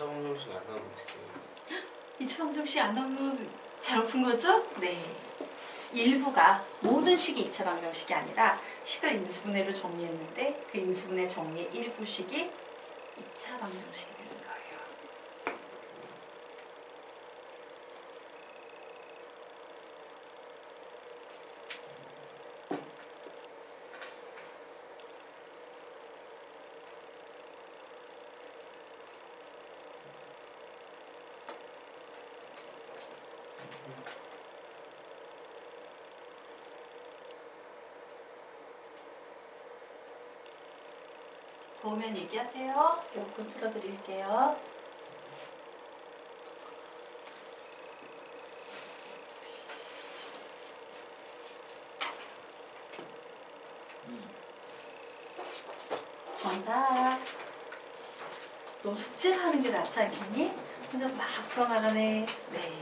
2차 방정식 안 나오면 어떡해요? 2차 방정식 안 나오면 잘못 푼 거죠? 네. 일부가 모든 식이 2차 방정식이 아니라 식을 인수분해로 정리했는데 그 인수분해 정리의 일부식이 2차 방정식이 되는 거예요. 보면 얘기하세요. 에어컨 틀어드릴게요. 정답. 너 숙제를 하는 게 낫지 않겠니? 혼자서 막 풀어나가네. 네.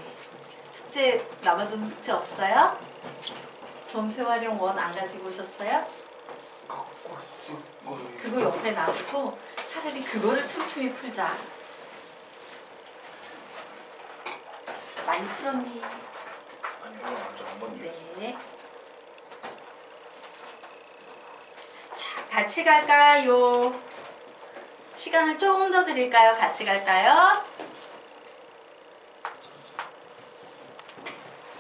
숙제 남아도는 숙제 없어요? 점수 활용 원 안 가지고 오셨어요? 갖고 왔을 거예요. 그거 옆에 놔두고 차라리 그거를 틈틈이 풀자. 많이 풀었니? 아니 이건 아직 안 건드렸어요. 네. 자, 같이 갈까요? 시간을 조금 더 드릴까요? 같이 갈까요?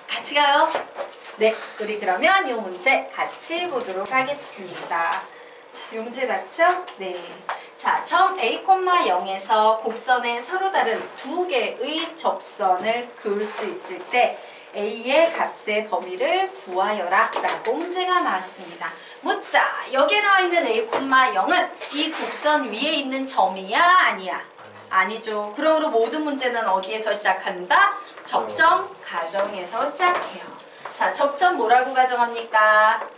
같이 가요. 네, 우리 그러면 이 문제 같이 보도록 하겠습니다. 자, 이 문제 맞죠? 네. 자, 점 A, 0에서 곡선의 서로 다른 두 개의 접선을 그을 수 있을 때 A의 값의 범위를 구하여라 라고 문제가 나왔습니다. 묻자, 여기에 나와 있는 A, 0은 이 곡선 위에 있는 점이야? 아니야? 아니죠. 그러므로 모든 문제는 어디에서 시작한다? 접점 가정에서 시작해요. 자, 접점 뭐라고 가정합니까?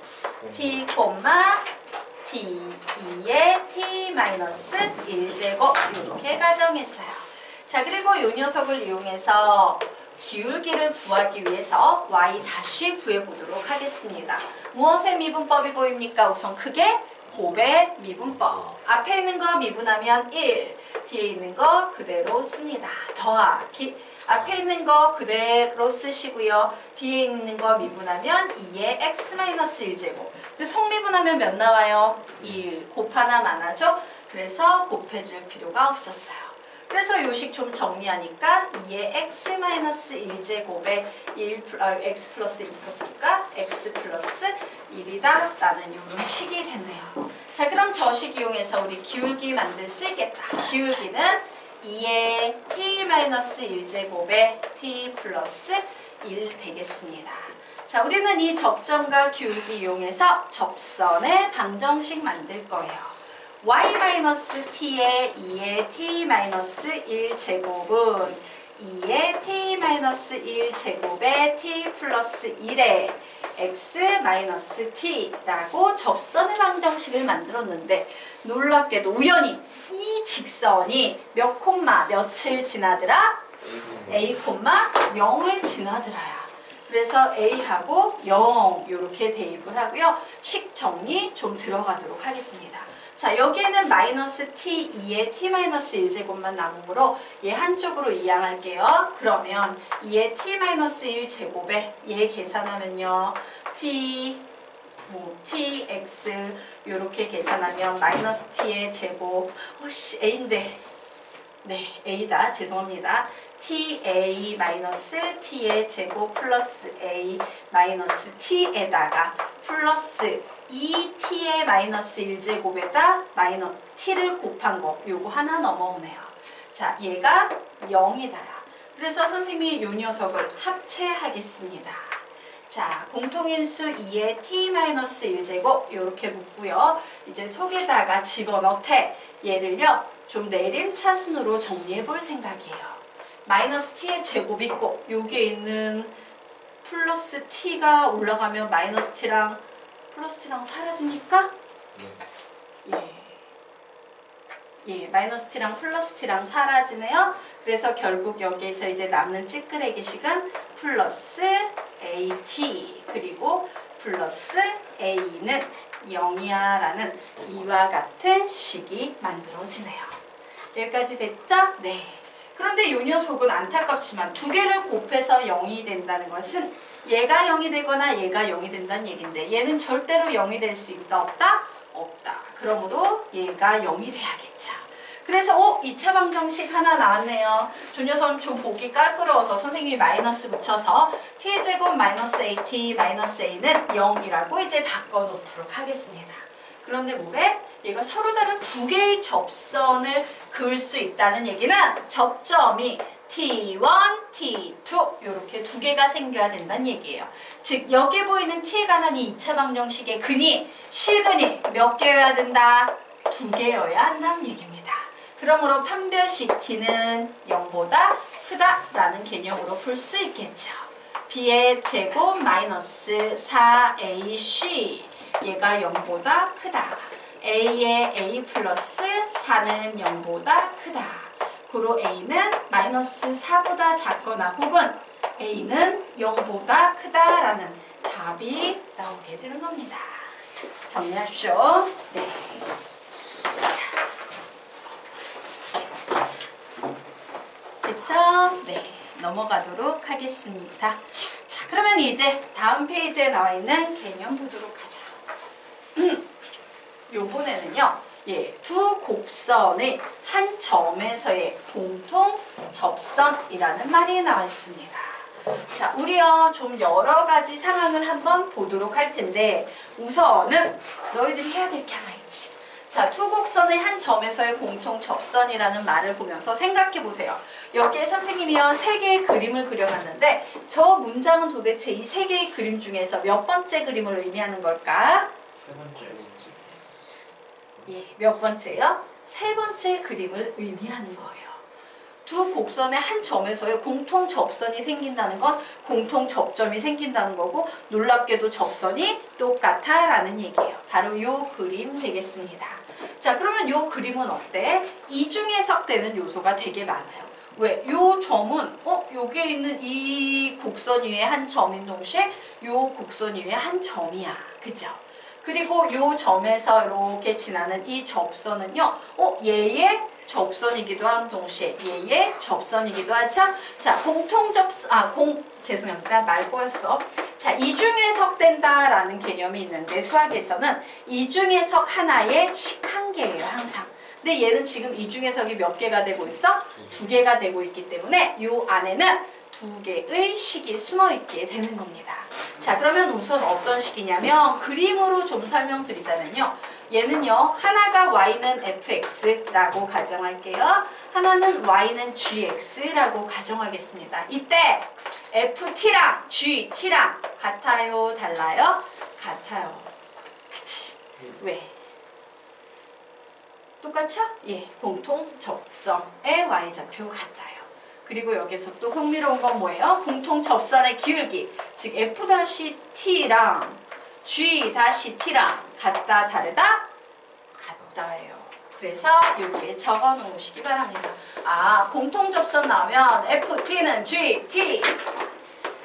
t, t2의 t-1제곱 이렇게 가정했어요. 자, 그리고 이 녀석을 이용해서 기울기를 구하기 위해서 y 다시 구해보도록 하겠습니다. 무엇의 미분법이 보입니까? 우선 크게 곱의 미분법. 앞에 있는 거 미분하면 1, 뒤에 있는 거 그대로 씁니다. 더하기. 앞에 있는 거 그대로 쓰시고요. 뒤에 있는 거 미분하면 2의 x-1제곱. 근데 속미분하면 몇 나와요? 1. 곱 하나 많아죠? 그래서 곱해줄 필요가 없었어요. 그래서 요식 좀 정리하니까 2의 x-1제곱에 x 플러스 1 붙었을까? x 플러스 1이다 라는 이런 식이 됐네요. 자, 그럼 저 식 이용해서 우리 기울기 만들 수 있겠다. 기울기는 2의 t-1제곱에 t 플러스 1 되겠습니다. 자, 우리는 이 접점과 기울기 이용해서 접선의 방정식 만들 거예요. y-t의 2의 t-1제곱은 2의 t-1제곱에 t 플러스 1에 x-t라고 접선의 방정식을 만들었는데 놀랍게도 우연히 이 직선이 몇 콤마 며칠 지나더라? a, 0을 지나더라야. 그래서 a하고 0 이렇게 대입을 하고요. 식 정리 좀 들어가도록 하겠습니다. 자, 여기에는 마이너스 t, 2의 t-1제곱만 남으므로 얘 한쪽으로 이항할게요. 그러면 2의 t-1제곱에 얘 계산하면요. tx 이렇게 계산하면 마이너스 t의 제곱 a인데 네 a다 죄송합니다. ta 마이너스 t의 제곱 플러스 a 마이너스 t에다가 플러스 2t의 마이너스 1제곱에다 마이너스 t를 곱한 거 요거 하나 넘어오네요. 자, 얘가 0이다. 그래서 선생님이 요 녀석을 합체하겠습니다. 자, 공통인수 2의 t-1제곱 이렇게 묻고요. 이제 속에다가 집어넣되 얘를요 좀 내림차순으로 정리해 볼 생각이에요. 마이너스 t의 제곱 있고 여기에 있는 플러스 t가 올라가면 마이너스 t랑 플러스 t랑 사라집니까? 예, 마이너스 t랑 플러스 t랑 사라지네요. 그래서 결국 여기에서 이제 남는 찌끄레기식은 플러스 at 그리고 플러스 a는 0이야 라는 이와 같은 식이 만들어지네요. 여기까지 됐죠? 네. 그런데 요 녀석은 안타깝지만 두 개를 곱해서 0이 된다는 것은 얘가 0이 되거나 얘가 0이 된다는 얘긴데 얘는 절대로 0이 될 수 있다 없다? 없다. 그러므로 얘가 0이 돼야겠죠. 그래서 2차 방정식 하나 나왔네요. 조 녀석은 좀 보기 깔끄러워서 선생님이 마이너스 붙여서 t의 제곱 마이너스 at 마이너스 a는 0이라고 이제 바꿔놓도록 하겠습니다. 그런데 뭐래? 얘가 서로 다른 두 개의 접선을 그을 수 있다는 얘기는 접점이 T1, T2 이렇게 두 개가 생겨야 된다는 얘기예요. 즉 여기 보이는 T에 관한 이 2차 방정식의 근이 실근이 몇 개여야 된다? 두 개여야 한다는 얘기입니다. 그러므로 판별식 T는 0보다 크다라는 개념으로 풀 수 있겠죠. B의 제곱 마이너스 4AC 얘가 0보다 크다. A의 A 플러스 4는 0보다 크다. 고로 A는 마이너스 4보다 작거나 혹은 A는 0보다 크다라는 답이 나오게 되는 겁니다. 정리하십시오. 네. 됐죠? 네. 넘어가도록 하겠습니다. 자, 그러면 이제 다음 페이지에 나와 있는 개념 보도록 하자. 요번에는요, 두 곡선의 한 점에서의 공통 접선이라는 말이 나와 있습니다. 자, 우리요 좀 여러 가지 상황을 한번 보도록 할 텐데 우선은 너희들이 해야 될 게 하나 있지. 자, 두 곡선의 한 점에서의 공통 접선이라는 말을 보면서 생각해 보세요. 여기에 선생님이요 세 개의 그림을 그려놨는데 저 문장은 도대체 이 세 개의 그림 중에서 몇 번째 그림을 의미하는 걸까? 세 번째. 예, 몇 번째요? 세 번째 그림을 의미하는 거예요. 두 곡선의 한 점에서의 공통 접선이 생긴다는 건 공통 접점이 생긴다는 거고 놀랍게도 접선이 똑같아 라는 얘기예요. 바로 이 그림 되겠습니다. 자, 그러면 이 그림은 어때? 이중해석되는 요소가 되게 많아요. 왜? 요 점은 여기에 있는 이 곡선 위에 한 점인 동시에 요 곡선 위에 한 점이야. 그죠? 그리고 요 점에서 이렇게 지나는 이 접선은요. 얘의 접선이기도 한 동시에 얘의 접선이기도 하죠. 자, 공통 접선, 죄송합니다. 말 꼬였어. 자, 이중해석된다라는 개념이 있는데 수학에서는 이중해석 하나에 식 한 개예요, 항상. 근데 얘는 지금 이중해석이 몇 개가 되고 있어? 두 개가 되고 있기 때문에 요 안에는 두 개의 식이 숨어 있게 되는 겁니다. 자, 그러면 우선 어떤 식이냐면 그림으로 좀 설명드리자면요. 얘는요. 하나가 y는 fx라고 가정할게요. 하나는 y는 gx라고 가정하겠습니다. 이때 ft랑 gt랑 같아요? 달라요? 같아요. 그치? 왜? 똑같죠? 예, 공통 접점의 y좌표 같아요. 그리고 여기서 또 흥미로운 건 뭐예요? 공통 접선의 기울기, 즉 f-t랑 g-t랑 같다, 다르다? 같다예요. 그래서 여기에 적어 놓으시기 바랍니다. 공통 접선 나오면 ft-는 gt,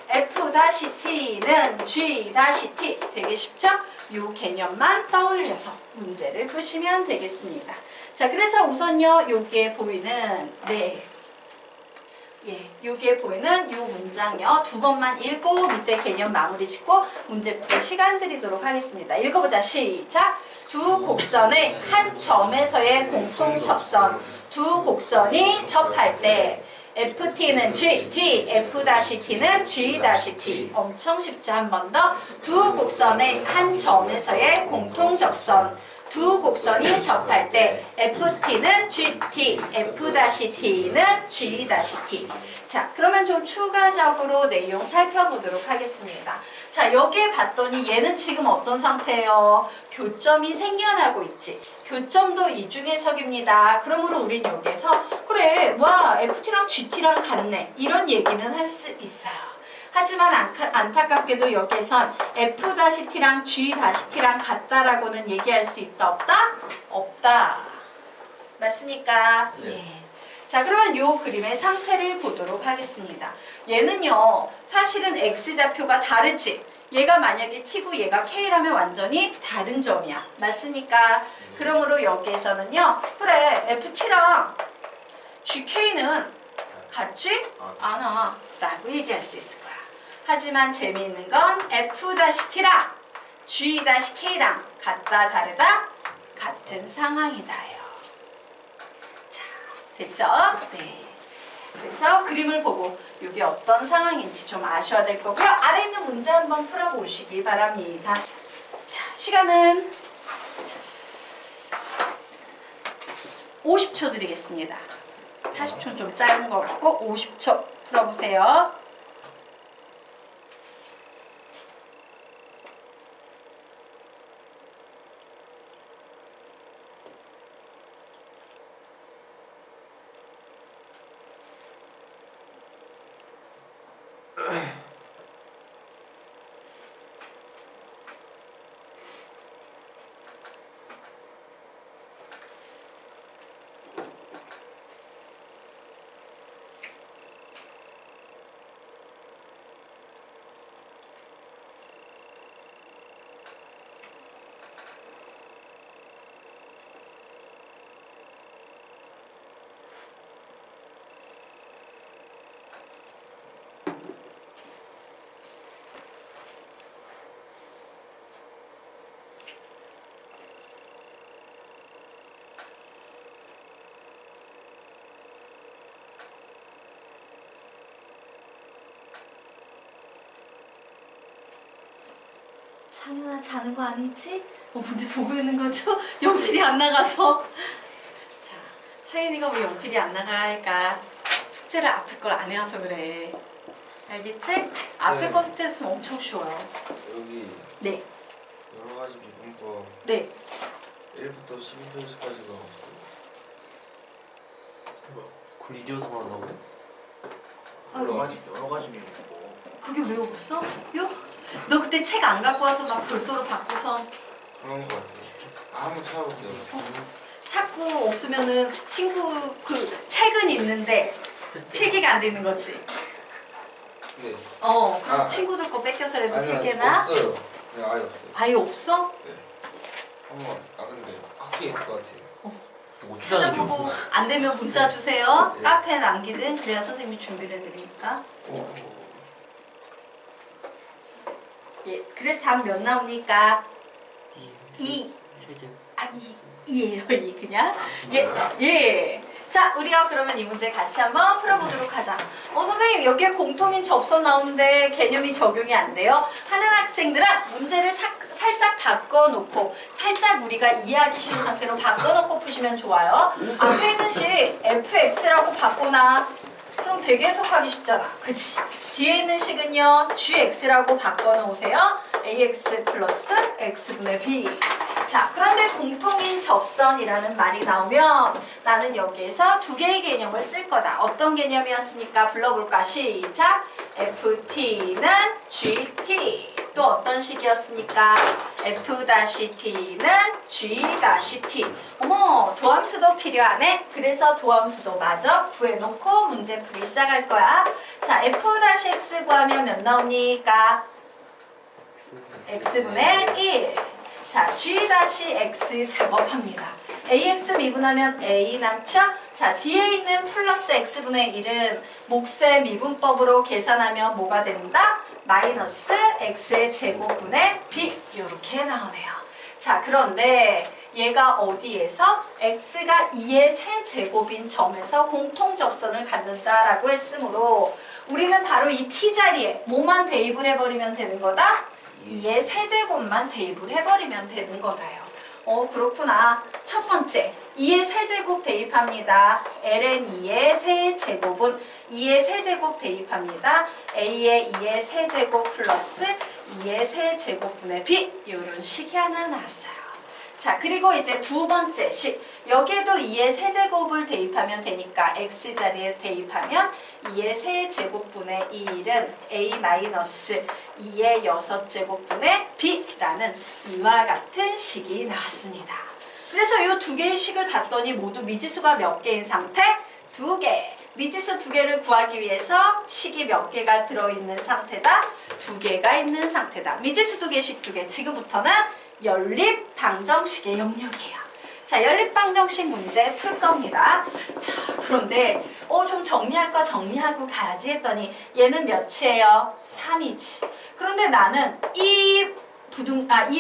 f-t는 g-t 되게 쉽죠? 이 개념만 떠올려서 문제를 푸시면 되겠습니다. 자, 그래서 우선요, 여기에 보이는 여기에 보이는 이 문장요 두 번만 읽고 밑에 개념 마무리 짓고 문제 풀 시간 드리도록 하겠습니다. 읽어보자. 시작. 두 곡선의 한 점에서의 공통 접선. 두 곡선이 접할 때 ft는 gt, f-t는 g-t. 엄청 쉽죠? 한 번 더. 두 곡선의 한 점에서의 공통 접선. 두 곡선이 접할 때 ft는 gt, f-t는 g-t. 자, 그러면 좀 추가적으로 내용 살펴보도록 하겠습니다. 자, 여기에 봤더니 얘는 지금 어떤 상태예요? 교점이 생겨나고 있지. 교점도 이중해석입니다. 그러므로 우린 여기에서 그래, 와, ft랑 gt랑 같네. 이런 얘기는 할 수 있어요. 하지만 안타깝게도 여기선 f-t랑 g-t랑 같다라고는 얘기할 수 있다, 없다? 없다. 맞습니까? 예. 자, 그러면 이 그림의 상태를 보도록 하겠습니다. 얘는요, 사실은 x좌표가 다르지. 얘가 만약에 t고 얘가 k라면 완전히 다른 점이야. 맞습니까? 그러므로 여기에서는요, 그래, ft랑 gk는 같지 아, 않아 라고 얘기할 수 있을 거야. 하지만 재미있는 건 F-T랑 G-K랑 같다 다르다 같은 상황이다요. 자, 됐죠? 네. 자, 그래서 그림을 보고 이게 어떤 상황인지 좀 아셔야 될 거고요. 아래 있는 문제 한번 풀어보시기 바랍니다. 자, 시간은 50초 드리겠습니다. 40초는 좀 짧은 것 같고 50초 풀어보세요. 창현아 자는 거 아니지? 문제 보고 있는 거죠? 연필이 안 나가서. 자, 창현이가 왜 연필이 안 나갈까? 숙제를 앞에 걸 안 해와서 그래. 알겠지? 앞에 네. 거 숙제 했으면 엄청 쉬워요. 여기 네, 여러 가지 미분법 네. 1부터 12페이지까지가 없어요. 그걸 이어서만 한다고? 여러 가지 미분법. 그게 왜 없어? 요? 너 그때 책 안 갖고 와서 막 별도로 바꾸선 그런 거 같아요. 한번 찾아볼게요. 찾고 없으면은 친구 그 책은 있는데 필기가 안 되는 거지. 네. 그럼 아. 친구들 거 뺏겨서라도 아니요, 필기나? 없어요. 네, 아예 없어요. 아예 없어? 네. 한번 근데 학교에 있을 것 같아요. 찾아보고 안 되면 문자 주세요. 네. 카페에 남기든 그래야 선생님이 준비를 해드리니까. 예, 그래서 답 몇 나옵니까? 2. 아니 2예요, 2 그냥. 예, 예. 자, 우리가 그러면 이 문제 같이 한번 풀어보도록 하자. 선생님 여기에 공통인 접선 나오는데 개념이 적용이 안 돼요. 하는 학생들은 문제를 살짝 바꿔놓고 살짝 우리가 이해하기 쉬운 상태로 바꿔놓고 푸시면 좋아요. 앞에 있는 식 fx라고 바꿔놔. 그럼 되게 해석하기 쉽잖아. 그치? 뒤에 있는 식은요 gx라고 바꿔놓으세요. ax 플러스 x분의 b. 자, 그런데 공통인 접선이라는 말이 나오면 나는 여기에서 두 개의 개념을 쓸 거다. 어떤 개념이었습니까? 불러볼까? 시작! ft는 gt. 또 어떤 식이었습니까? f-t는 g-t. 어머, 도함수도 필요하네. 그래서 도함수도 마저 구해놓고 문제풀이 시작할 거야. 자, f-x 구하면 몇 나옵니까? x분의 1. 자, g-x 작업합니다. ax 미분하면 a 남죠? 자, 뒤에 있는 플러스 x분의 1은 몫의 미분법으로 계산하면 뭐가 된다? 마이너스 x의 제곱분의 b. 이렇게 나오네요. 자, 그런데 얘가 어디에서? x가 2의 세제곱인 점에서 공통접선을 갖는다라고 했으므로 우리는 바로 이 t자리에 뭐만 대입을 해버리면 되는 거다? 2의 세제곱만 대입을 해버리면 되는 거다요. 그렇구나. 첫 번째, 2의 세제곱 대입합니다. ln 2의 세제곱은 2의 세제곱 대입합니다. a의 2의 세제곱 플러스 2의 세제곱분의 b. 이런 식이 하나 나왔어요. 자, 그리고 이제 두 번째 식. 여기에도 2의 세제곱을 대입하면 되니까 x자리에 대입하면 2의 세제곱분의 1은 a-2의 6제곱분의 b라는 이와 같은 식이 나왔습니다. 그래서 이 두 개의 식을 봤더니 모두 미지수가 몇 개인 상태? 2개. 미지수 2개를 구하기 위해서 식이 몇 개가 들어있는 상태다? 2개가 있는 상태다. 미지수 2개씩 2개. 지금부터는 연립방정식의 영역이에요. 자, 연립방정식 문제 풀 겁니다. 자, 그런데 좀 정리할 거 정리하고 가야지 했더니 얘는 몇이에요? 3이지. 그런데 나는 이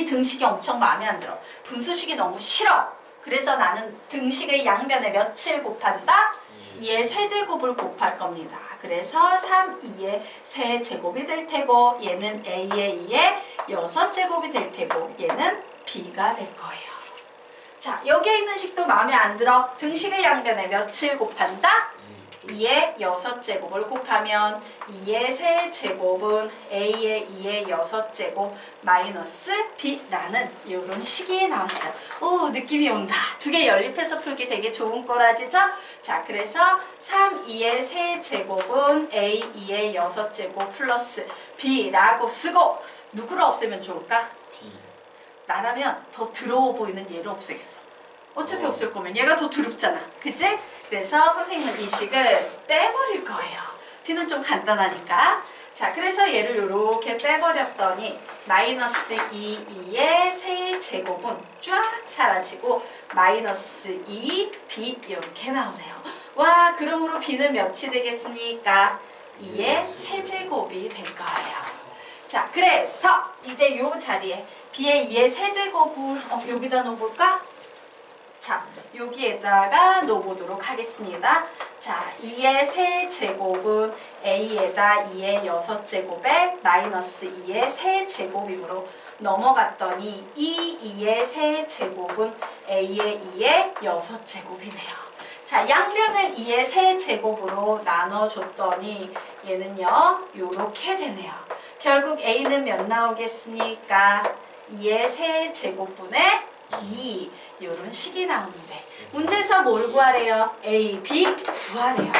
등식이 엄청 마음에 안 들어. 분수식이 너무 싫어. 그래서 나는 등식의 양변에 몇을 곱한다? 2의 세제곱을 곱할 겁니다. 그래서 3, 2의 세제곱이 될 테고 얘는 A의 2의 6제곱이 될 테고 얘는 B가 될 거예요. 자, 여기에 있는 식도 마음에 안 들어. 등식의 양변에 몇을 곱한다? 2의 6제곱을 곱하면 2의 세제곱은 A의 2의 6제곱 마이너스 B라는 이런 식이 나왔어요. 오, 느낌이 온다. 두 개 연립해서 풀기 되게 좋은 거라지죠? 자, 그래서 3, 2의 세제곱은 A 2의 6제곱 플러스 B라고 쓰고 누구를 없애면 좋을까? B. 나라면 더 더러워 보이는 얘를 없애겠어. 어차피 없을 거면 얘가 더 더럽잖아. 그치? 그래서 선생님은 이 식을 빼버릴 거예요. B는 좀 간단하니까. 자, 그래서 얘를 이렇게 빼버렸더니 마이너스 2의 세제곱은 쫙 사라지고 마이너스 2B 이렇게 나오네요. 와, 그러므로 B는 몇이 되겠습니까? 2의 세제곱이 될 거예요. 자, 그래서 이제 요 자리에 B의 2의 세제곱을 여기다 넣어볼까? 자, 여기에다가 넣어보도록 하겠습니다. 자, 2의 세제곱은 A에다 2의 6제곱에 마이너스 2의 세제곱이므로 넘어갔더니 2의 세제곱은 A의 2의 6제곱이네요. 자, 양변을 2의 세제곱으로 나눠줬더니 얘는요, 요렇게 되네요. 결국 A는 몇 나오겠습니까? 2의 세제곱분의 2 이런 식이 나오는데 문제에서 뭘 구하래요? A, B 구하래요.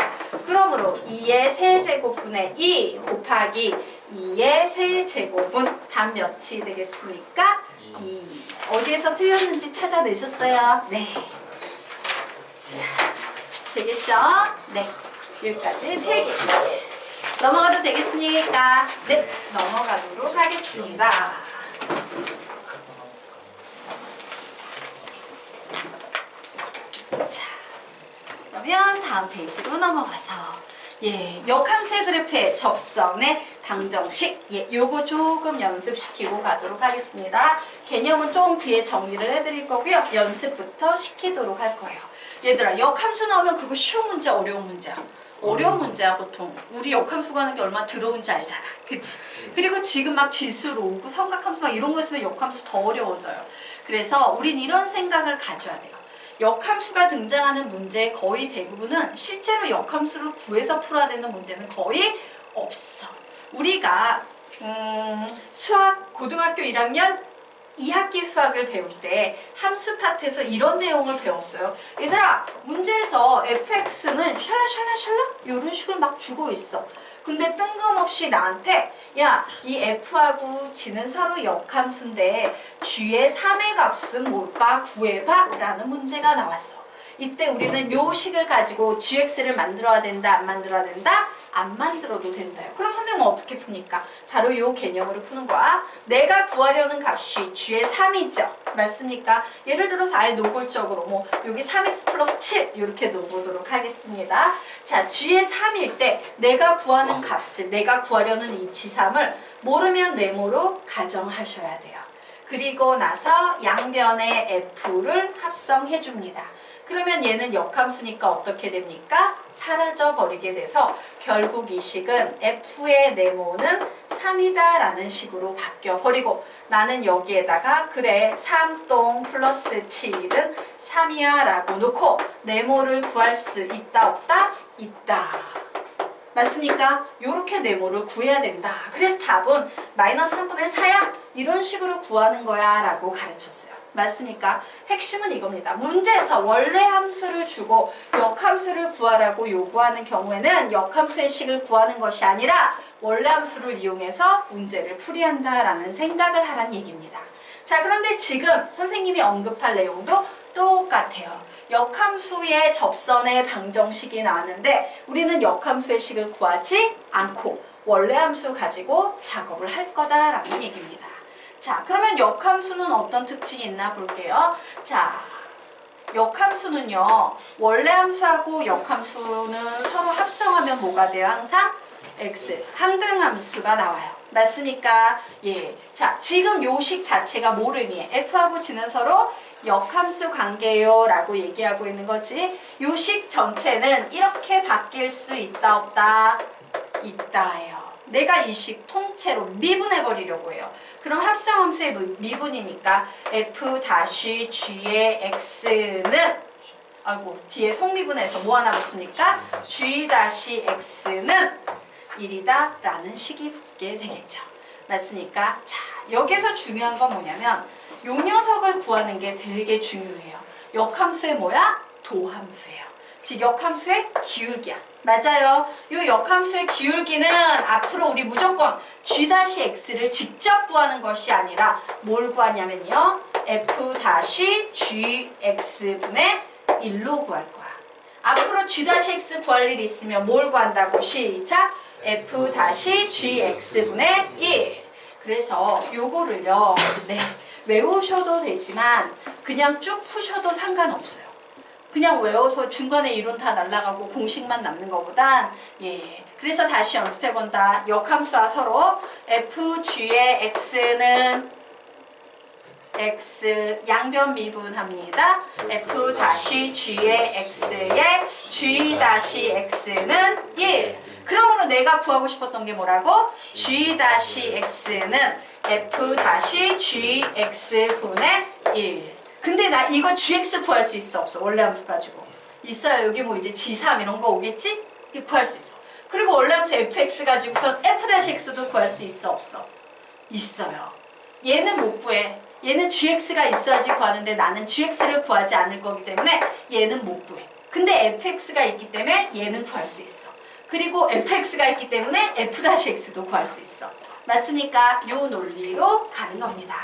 그러므로 2의 세제곱분의 2 곱하기 2의 세제곱은 답 몇이 되겠습니까? 2. 어디에서 틀렸는지 찾아내셨어요? 네. 자, 되겠죠? 네. 여기까지 필기. 넘어가도 되겠습니까? 네. 넘어가도록 하겠습니다. 그러면 다음 페이지로 넘어가서 역함수의 그래프의 접선의 방정식 요거 조금 연습시키고 가도록 하겠습니다. 개념은 좀 뒤에 정리를 해드릴 거고요. 연습부터 시키도록 할 거예요. 얘들아, 역함수 나오면 그거 쉬운 문제, 어려운 문제야? 어려운 문제야 보통. 우리 역함수 가는 게 얼마나 더러운지 알잖아. 그치? 그리고 지금 막 지수로 오고 삼각함수 막 이런 거 있으면 역함수 더 어려워져요. 그래서 우린 이런 생각을 가져야 돼요. 역함수가 등장하는 문제의 거의 대부분은 실제로 역함수를 구해서 풀어야 되는 문제는 거의 없어. 우리가 수학 고등학교 1학년 2학기 수학을 배울 때 함수 파트에서 이런 내용을 배웠어요. 얘들아, 문제에서 fx는 샬라샬라샬라 이런 식으로 막 주고 있어. 근데 뜬금없이 나한테 야, 이 f하고 g는 서로 역함수인데 g의 3의 값은 뭘까 구해봐 라는 문제가 나왔어. 이때 우리는 요 식을 가지고 gx를 만들어야 된다, 안 만들어야 된다? 안 만들어도 된다요. 그럼 선생님은 어떻게 푸니까? 바로 요 개념으로 푸는 거야. 내가 구하려는 값이 g의 3이죠. 맞습니까? 예를 들어서 아예 노골적으로 여기 3x 플러스 7 이렇게 놓아보도록 하겠습니다. 자, g의 3일 때 내가 구하는 값을, 내가 구하려는 이 g3을 모르면 네모로 가정하셔야 돼요. 그리고 나서 양변의 f를 합성해 줍니다. 그러면 얘는 역함수니까 어떻게 됩니까? 사라져 버리게 돼서 결국 이 식은 f의 네모는 3이다 라는 식으로 바뀌어 버리고 나는 여기에다가 그래 3동 플러스 7은 3이야 라고 놓고 네모를 구할 수 있다 없다? 있다. 맞습니까? 요렇게 네모를 구해야 된다. 그래서 답은 마이너스 3분의 4야? 이런 식으로 구하는 거야 라고 가르쳤어요. 맞습니까? 핵심은 이겁니다. 문제에서 원래 함수를 주고 역함수를 구하라고 요구하는 경우에는 역함수의 식을 구하는 것이 아니라 원래 함수를 이용해서 문제를 풀이한다라는 생각을 하라는 얘기입니다. 자, 그런데 지금 선생님이 언급할 내용도 똑같아요. 역함수의 접선의 방정식이 나왔는데 우리는 역함수의 식을 구하지 않고 원래 함수 가지고 작업을 할 거다라는 얘기입니다. 자, 그러면 역함수는 어떤 특징이 있나 볼게요. 자, 역함수는요. 원래 함수하고 역함수는 서로 합성하면 뭐가 돼요? 항상 x 항등함수가 나와요. 맞습니까? 예. 자, 지금 요식 자체가 뭘 의미해? f하고 g는 서로 역함수 관계요 라고 얘기하고 있는 거지. 요식 전체는 이렇게 바뀔 수 있다 없다? 있다예요. 내가 이 식 통째로 미분해 버리려고 해요. 그럼 합성함수의 미분이니까 f-g의 x는 아이고 뒤에 속미분해서 뭐 하나 붙습니까? g-x는 1이다 라는 식이 붙게 되겠죠. 맞습니까? 자, 여기서 중요한 건 뭐냐면 요 녀석을 구하는 게 되게 중요해요. 역함수의 뭐야? 도함수예요. 즉 역함수의 기울기야. 맞아요. 요 역함수의 기울기는 앞으로 우리 무조건 g-x를 직접 구하는 것이 아니라 뭘 구하냐면요. f-gx분의 1로 구할 거야. 앞으로 g-x 구할 일이 있으면 뭘 구한다고? 시작! f-gx분의 1. 그래서 요거를요. 네, 외우셔도 되지만 그냥 쭉 푸셔도 상관없어요. 그냥 외워서 중간에 이론 다 날라가고 공식만 남는 것보단 예. 그래서 다시 연습해본다. 역함수와 서로 fg의 x는 x 양변 미분합니다. f-g의 x의 g-x는 1. 그러므로 내가 구하고 싶었던 게 뭐라고? g-x는 f-gx분의 1. 근데 나 이거 gx 구할 수 있어 없어? 원래 함수 가지고 있어요. 여기 뭐 이제 g3 이런 거 오겠지? 이 구할 수 있어. 그리고 원래 함수 fx 가지고선 f-x도 구할 수 있어 없어? 있어요. 얘는 못 구해. 얘는 gx가 있어야지 구하는데 나는 gx를 구하지 않을 거기 때문에 얘는 못 구해. 근데 fx가 있기 때문에 얘는 구할 수 있어. 그리고 fx가 있기 때문에 f-x도 구할 수 있어. 맞습니까? 요 논리로 가는 겁니다.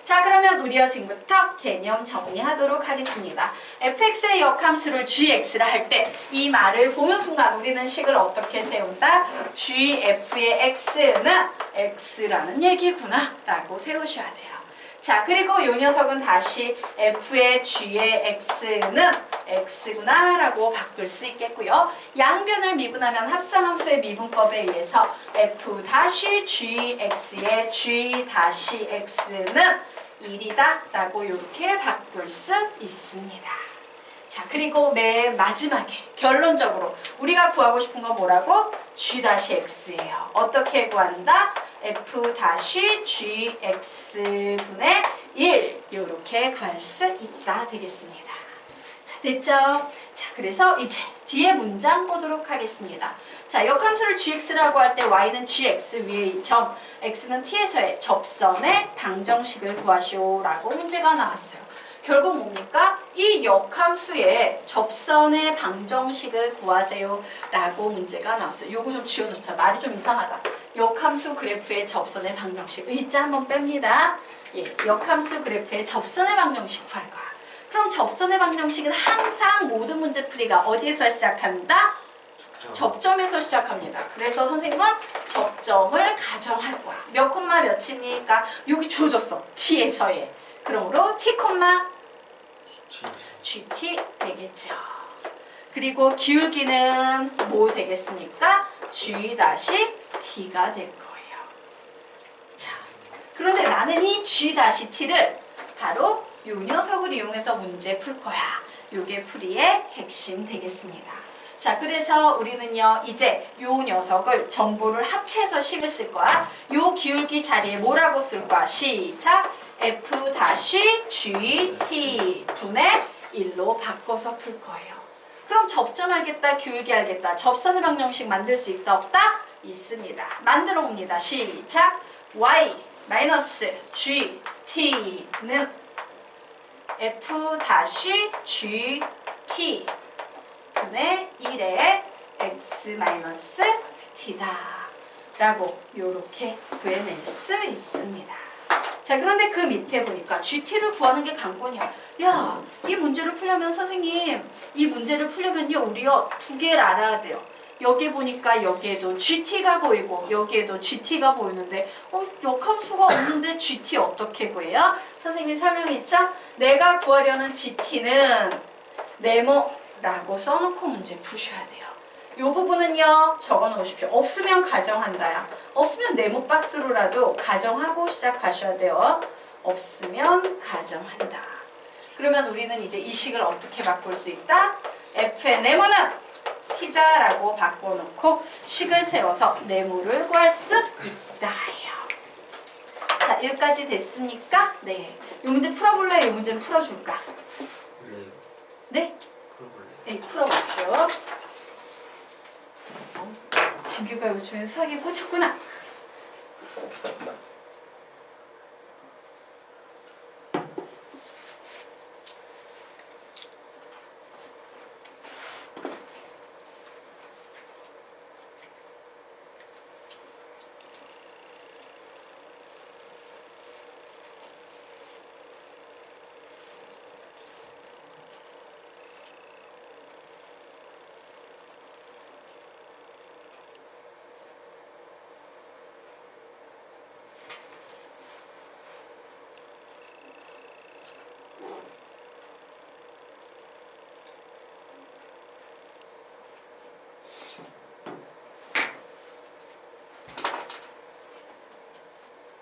자, 그러면 우리요 지금부터 개념 정리하도록 하겠습니다. fx의 역함수를 gx라 할 때 이 말을 보는 순간 우리는 식을 어떻게 세운다? gf의 x는 x라는 얘기구나 라고 세우셔야 돼요. 자, 그리고 요 녀석은 다시 f의 g의 x는 x구나 라고 바꿀 수 있겠고요. 양변을 미분하면 합성함수의 미분법에 의해서 f-gx의 g-x는 1이다 라고 이렇게 바꿀 수 있습니다. 자, 그리고 맨 마지막에 결론적으로 우리가 구하고 싶은 건 뭐라고? g-x예요. 어떻게 구한다? f-gx분의 1 이렇게 구할 수 있다 되겠습니다. 자, 됐죠? 자, 그래서 이제 뒤에 문장 보도록 하겠습니다. 자, 역함수를 gx라고 할 때 y는 gx 위에 이 점, x는 t에서의 접선의 방정식을 구하시오 라고 문제가 나왔어요. 결국 뭡니까? 이 역함수의 접선의 방정식을 구하세요 라고 문제가 나왔어요. 요거 좀 지워놓자. 말이 좀 이상하다. 역함수 그래프의 접선의 방정식. 의자 한번 뺍니다. 예, 역함수 그래프의 접선의 방정식 구할 거야. 그럼 접선의 방정식은 항상 모든 문제풀이가 어디에서 시작한다? 접점에서 시작합니다. 그래서 선생님은 접점을 가정할 거야. 몇 콤마 몇입니까? 여기 주어졌어. t에서의. 그러므로 t, gt 되겠죠. 그리고 기울기는 뭐 되겠습니까? g-t가 될 거예요. 자, 그런데 나는 이 g-t를 바로 요 녀석을 이용해서 문제 풀 거야. 요게 풀이의 핵심 되겠습니다. 자, 그래서 우리는요 이제 요 녀석을 정보를 합체해서 식을 쓸 거야. 요 기울기 자리에 뭐라고 쓸 거야? 시작! f-gt 분의 1로 바꿔서 풀 거예요. 그럼 접점 알겠다, 기울기 알겠다. 접선의 방정식 만들 수 있다, 없다? 있습니다. 만들어 봅니다. 시작! y-gt는 f-gt 분의 1의 x-t다 라고 요렇게 구해낼 수 있습니다. 자, 그런데 그 밑에 보니까 GT를 구하는 게 관건이야. 야, 이 문제를 풀려면 선생님, 이 문제를 풀려면요 우리요 두 개를 알아야 돼요. 여기 보니까 여기에도 GT가 보이고 여기에도 GT가 보이는데 역함수가 없는데 GT 어떻게 구해요? 선생님이 설명했죠? 내가 구하려는 GT는 네모라고 써놓고 문제 푸셔야 돼요. 이 부분은요 적어 놓으십시오. 없으면 가정한다야. 없으면 네모 박스로라도 가정하고 시작하셔야 돼요. 없으면 가정한다. 그러면 우리는 이제 이 식을 어떻게 바꿀 수 있다? f의 네모는 t다라고 바꿔놓고 식을 세워서 네모를 구할 수 있다예요. 자, 여기까지 됐습니까? 네. 이 문제 풀어볼래요? 이 문제는 풀어줄까? 원래요. 네? 풀어볼래요. 네, 풀어보죠. 진규가 요즘에 수학에 꽂혔구나.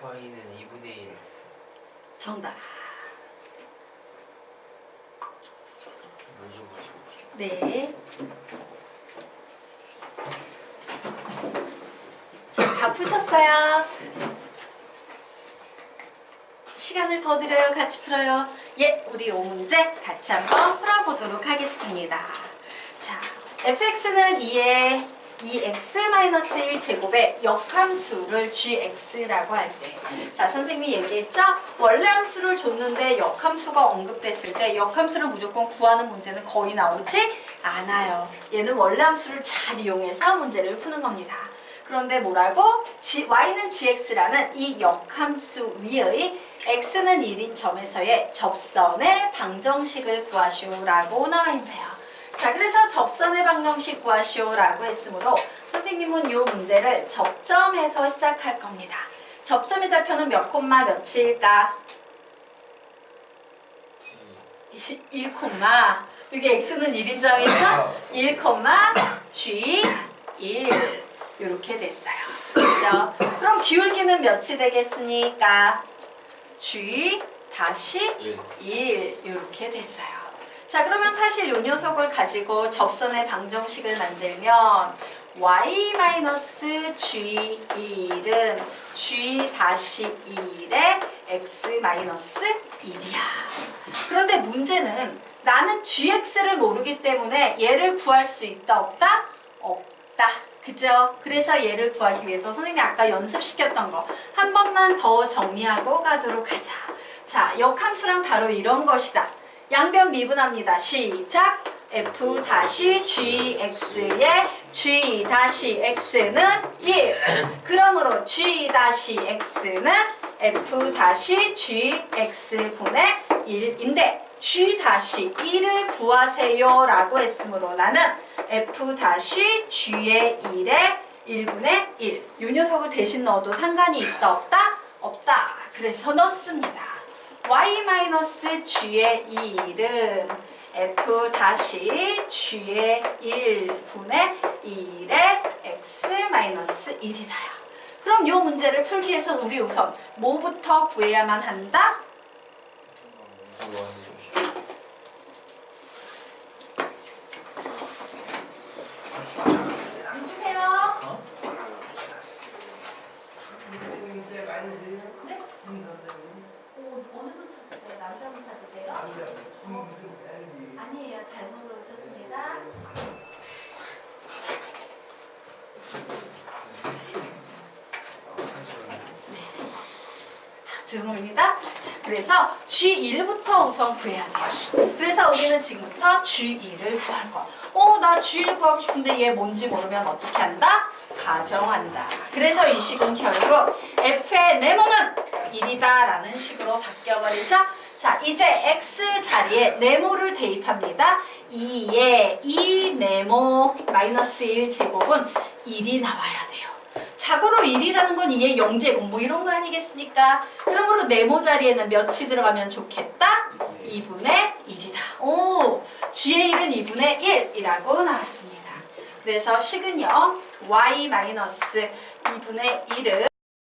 y는 2분의 1x. 정답. 원심 가지고. 네. 자, 다 푸셨어요? 시간을 더 드려요? 같이 풀어요? 예, 우리 이 문제 같이 한번 풀어보도록 하겠습니다. 자, fx는 2의 2x-1 제곱의 역함수를 gx라고 할 때, 자, 선생님이 얘기했죠? 원래 함수를 줬는데 역함수가 언급됐을 때 역함수를 무조건 구하는 문제는 거의 나오지 않아요. 얘는 원래 함수를 잘 이용해서 문제를 푸는 겁니다. 그런데 뭐라고? y는 gx라는 이 역함수 위의 x는 1인 점에서의 접선의 방정식을 구하시오라고 나와 있네요. 자, 그래서 접선의 방정식 구하시오라고 했으므로 선생님은 이 문제를 접점에서 시작할 겁니다. 접점의 좌표는 몇 콤마 몇일까? 1 콤마, 여기 x는 1인점이죠? 1 콤마 g 1 이렇게 됐어요. 그렇죠? 그럼 기울기는 몇이 되겠습니까? g 다시 1 이렇게 됐어요. 자, 그러면 사실 이 녀석을 가지고 접선의 방정식을 만들면 y-g1은 g-1의 x-1이야. 그런데 문제는 나는 gx를 모르기 때문에 얘를 구할 수 있다 없다? 없다. 그죠? 그래서 얘를 구하기 위해서 선생님이 아까 연습시켰던 거 한 번만 더 정리하고 가도록 하자. 자, 역함수란 바로 이런 것이다. 양변 미분합니다. 시작! f-gx의 g-x는 1. 그러므로 g-x는 f-gx분의 1인데 g-1을 구하세요 라고 했으므로 나는 f-g의 1의 1분의 1. 이 녀석을 대신 넣어도 상관이 있다 없다? 없다. 그래서 넣습니다. y-g의 1은 f-g의 1분의 1의 x-1이다. 그럼 이 문제를 풀기 위해서 우리 우선 뭐부터 구해야만 한다? 누구세요? 네? 어느 분 찾으세요? 남자분 찾으세요? 아니에요. 잘못 오셨습니다. 자, 죄송합니다. 자, 그래서 G1부터 우선 구해야 돼요. 그래서 우리는 지금부터 G1을 구할 거야. 나 G1 구하고 싶은데 얘 뭔지 모르면 어떻게 한다? 가정한다. 그래서 이 식은 결국 f의 네모는 1이다 라는 식으로 바뀌어버리죠. 자, 이제 x 자리에 네모를 대입합니다. 2에 2 네모 마이너스 1 제곱은 1이 나와야 돼요. 자고로 1이라는 건 2의 0제곱 뭐 이런 거 아니겠습니까? 그러므로 네모 자리에는 몇이 들어가면 좋겠다? 2 2분의 1이다. 오, g의 1은 2분의 1이라고 나왔습니다. 그래서 식은요 y-2분의 1은